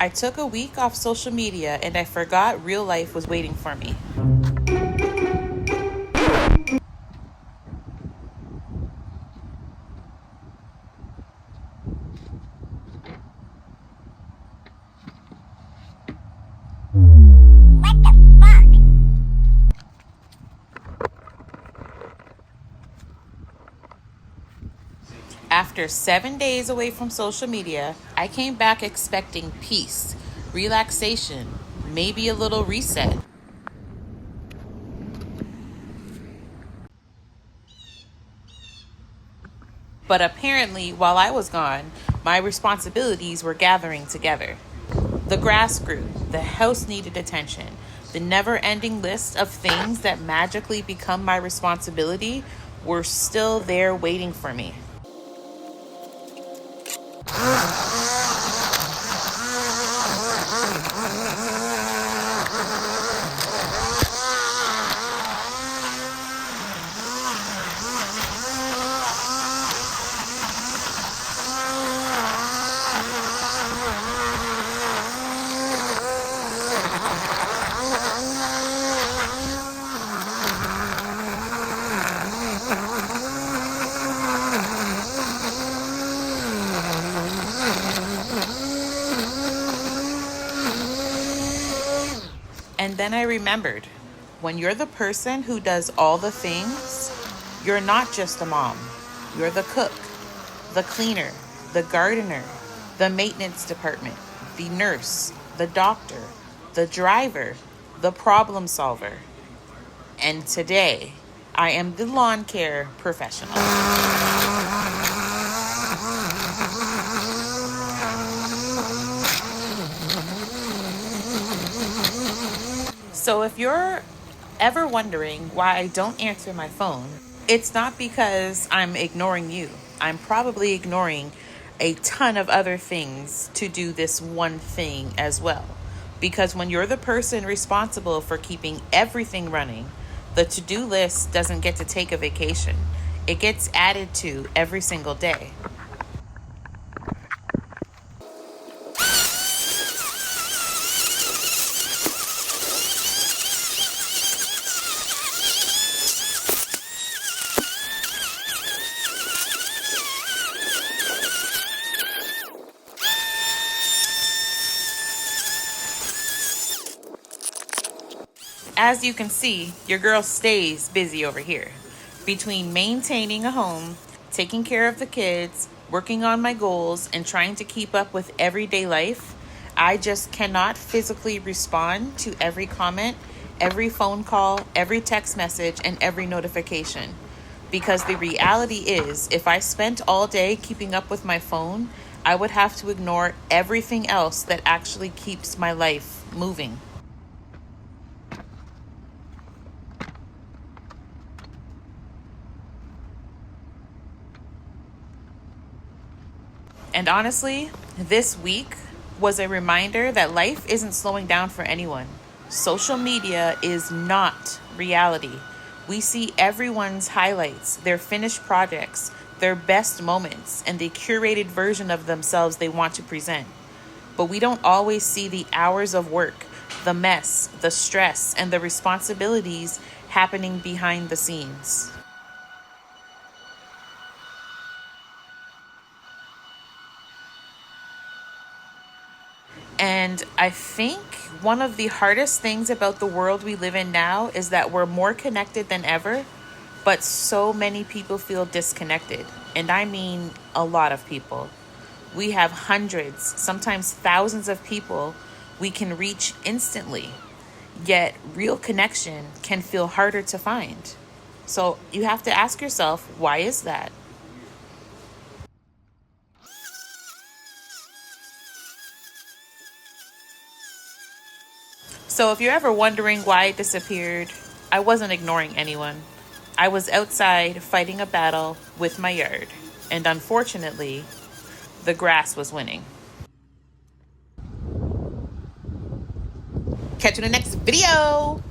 I took a week off social media and I forgot real life was waiting for me. After 7 days away from social media, I came back expecting peace, relaxation, maybe a little reset. But apparently, while I was gone, my responsibilities were gathering together. The grass grew, the house needed attention. The never ending list of things that magically become my responsibility were still there waiting for me. And then I remembered, when you're the person who does all the things, you're not just a mom. You're the cook, the cleaner, the gardener, the maintenance department, the nurse, the doctor, the driver, the problem solver. And today, I am the lawn care professional. So if you're ever wondering why I don't answer my phone, it's not because I'm ignoring you. I'm probably ignoring a ton of other things to do this one thing as well. Because when you're the person responsible for keeping everything running, the to-do list doesn't get to take a vacation. It gets added to every single day. As you can see, your girl stays busy over here. Between maintaining a home, taking care of the kids, working on my goals, and trying to keep up with everyday life, I just cannot physically respond to every comment, every phone call, every text message, and every notification. Because the reality is, if I spent all day keeping up with my phone, I would have to ignore everything else that actually keeps my life moving. And honestly, this week was a reminder that life isn't slowing down for anyone. Social media is not reality. We see everyone's highlights, their finished projects, their best moments, and the curated version of themselves they want to present. But we don't always see the hours of work, the mess, the stress, and the responsibilities happening behind the scenes. And I think one of the hardest things about the world we live in now is that we're more connected than ever, but so many people feel disconnected. And I mean a lot of people. We have hundreds, sometimes thousands of people we can reach instantly, yet real connection can feel harder to find. So you have to ask yourself, why is that? So if you're ever wondering why I disappeared, I wasn't ignoring anyone. I was outside fighting a battle with my yard, and unfortunately, the grass was winning. Catch you in the next video.